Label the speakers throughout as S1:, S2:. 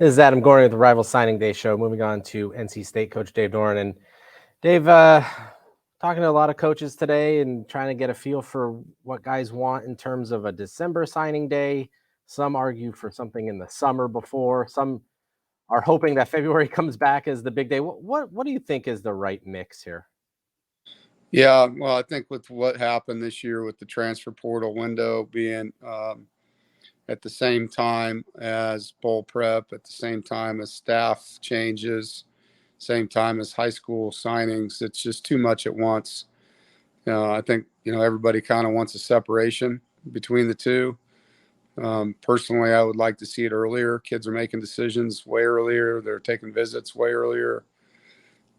S1: This is Adam Gorney with the Rival Signing Day Show. Moving on to NC State coach Dave Doeren. And Dave, talking to a lot of coaches today and trying to get a feel for what guys want in terms of a December signing day. Some argue for something in the summer before. Some are hoping that February comes back as the big day. What do you think is the right mix here?
S2: Yeah, well, I think with what happened this year with the transfer portal window being at the same time as bowl prep, at the same time as staff changes, same time as high school signings, it's just too much at once. I think, everybody kind of wants a separation between the two. Personally, I would like to see it earlier. Kids are making decisions way earlier. They're taking visits way earlier.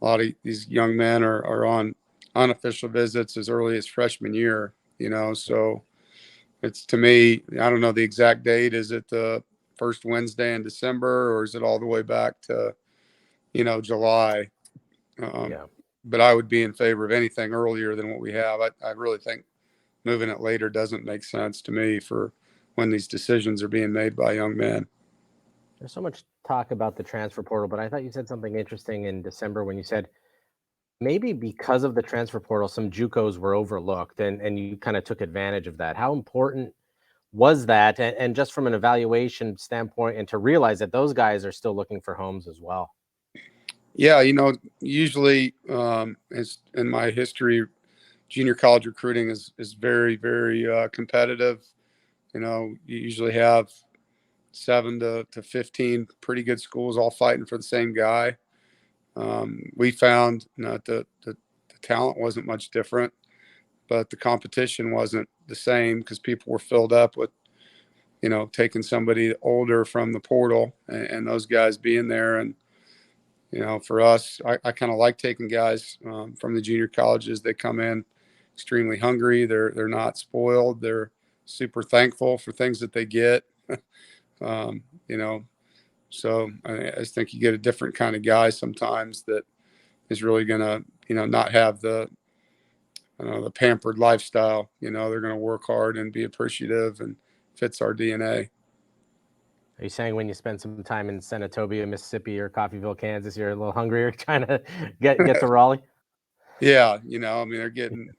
S2: A lot of these young men are on unofficial visits as early as freshman year, so it's, to me, I don't know the exact date. Is it the first Wednesday in December, or is it all the way back to, July?
S1: Yeah.
S2: But I would be in favor of anything earlier than what we have. I really think moving it later doesn't make sense to me for when these decisions are being made by young men.
S1: There's so much talk about the transfer portal, but I thought you said something interesting in December when you said maybe because of the transfer portal, some JUCOs were overlooked and you kind of took advantage of that. How important was that? And just from an evaluation standpoint, and to realize that those guys are still looking for homes as well.
S2: Yeah, usually as in my history, junior college recruiting is very, very competitive. You usually have 7 to 15 pretty good schools all fighting for the same guy. We found that the talent wasn't much different, but the competition wasn't the same because people were filled up with, taking somebody older from the portal and those guys being there. And, for us, I kind of like taking guys from the junior colleges. They come in extremely hungry. They're not spoiled. They're super thankful for things that they get. So I just think you get a different kind of guy sometimes that is really going to, not have the pampered lifestyle. They're going to work hard and be appreciative, and fits our DNA.
S1: Are you saying when you spend some time in Senatobia, Mississippi, or Coffeyville, Kansas, you're a little hungrier trying to get to Raleigh?
S2: Yeah. They're getting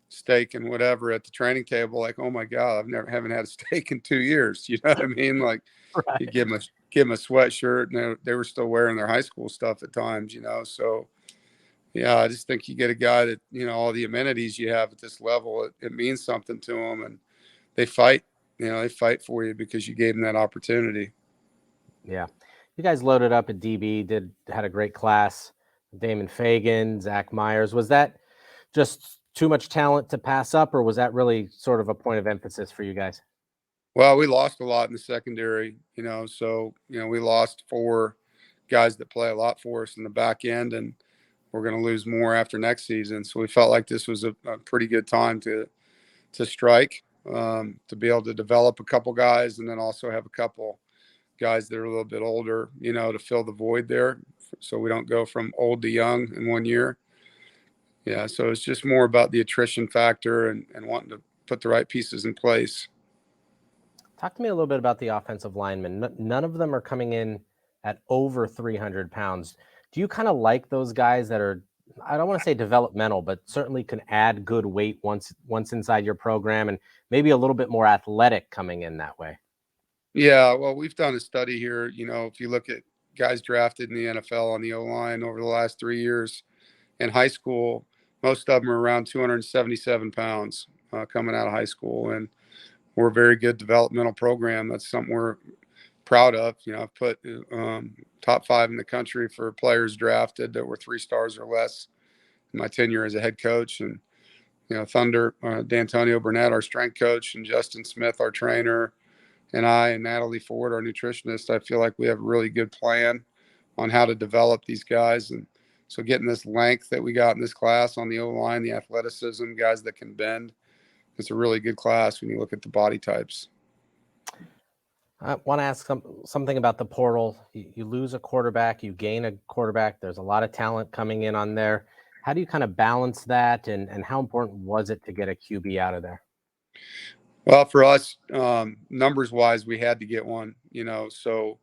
S2: steak and whatever at the training table. Like, oh my God, haven't had a steak in 2 years. You know what I mean? Like,
S1: Right.
S2: you give them a sweatshirt, and they were still wearing their high school stuff at times, So, yeah, I just think you get a guy that, all the amenities you have at this level, it means something to them, and they fight. They fight for you because you gave them that opportunity.
S1: Yeah. You guys loaded up at DB, had a great class. Damon Fagan, Zach Myers. Was that just too much talent to pass up, or was that really sort of a point of emphasis for you guys?
S2: Well, we lost a lot in the secondary, so, we lost 4 guys that play a lot for us in the back end, and we're going to lose more after next season. So we felt like this was a pretty good time to strike, to be able to develop a couple guys, and then also have a couple guys that are a little bit older, to fill the void there. So we don't go from old to young in 1 year. Yeah. So it's just more about the attrition factor and wanting to put the right pieces in place.
S1: Talk to me a little bit about the offensive linemen. None of them are coming in at over 300 pounds. Do you kind of like those guys that are, I don't want to say developmental, but certainly can add good weight once inside your program, and maybe a little bit more athletic coming in that way?
S2: Yeah. Well, we've done a study here. If you look at guys drafted in the NFL on the O-line over the last 3 years, in high school, most of them are around 277 pounds coming out of high school. And we're a very good developmental program. That's something we're proud of. I've put top 5 in the country for players drafted that were 3 stars or less in my tenure as a head coach. And, Thunder, D'Antonio Burnett, our strength coach, and Justin Smith, our trainer, and I and Natalie Ford, our nutritionist, I feel like we have a really good plan on how to develop these guys. And so getting this length that we got in this class on the O-line, the athleticism, guys that can bend, it's a really good class when you look at the body types.
S1: I want to ask something about the portal. You lose a quarterback, you gain a quarterback. There's a lot of talent coming in on there. How do you kind of balance that, and how important was it to get a QB out of there?
S2: Well, for us, numbers wise, we had to get one, so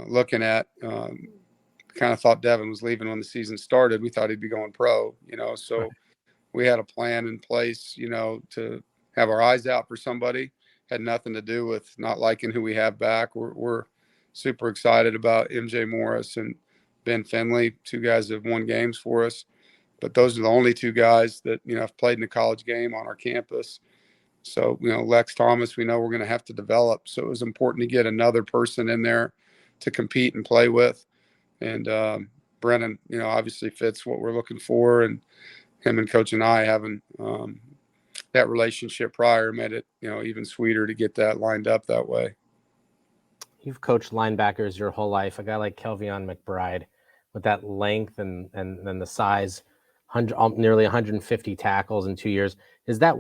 S2: looking at. Kind of thought Devin was leaving when the season started. We thought he'd be going pro, so
S1: Right.
S2: we had a plan in place, to have our eyes out for somebody. Had nothing to do with not liking who we have back. We're super excited about MJ Morris and Ben Finley, two guys that have won games for us. But those are the only two guys that, have played in the college game on our campus. So, Lex Thomas, we know we're going to have to develop. So it was important to get another person in there to compete and play with. And Brennan, obviously fits what we're looking for. And him and Coach and I having that relationship prior made it, even sweeter to get that lined up that way.
S1: You've coached linebackers your whole life. A guy like Kelvion McBride with that length and the size, nearly 150 tackles in 2 years. Is that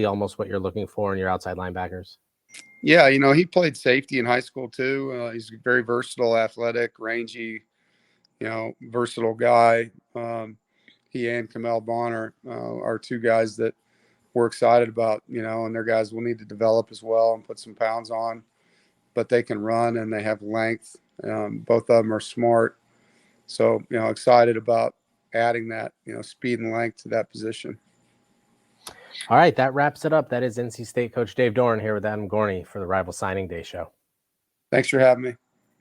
S1: almost what you're looking for in your outside linebackers?
S2: Yeah, he played safety in high school too. He's a very versatile, athletic, rangy, versatile guy. He and Kamel Bonner are two guys that we're excited about, and they're guys we'll need to develop as well and put some pounds on. But they can run and they have length. Both of them are smart. So, excited about adding that, speed and length to that position.
S1: All right, that wraps it up. That is NC State coach Dave Doeren here with Adam Gorney for the Rival Signing Day show.
S2: Thanks for having me.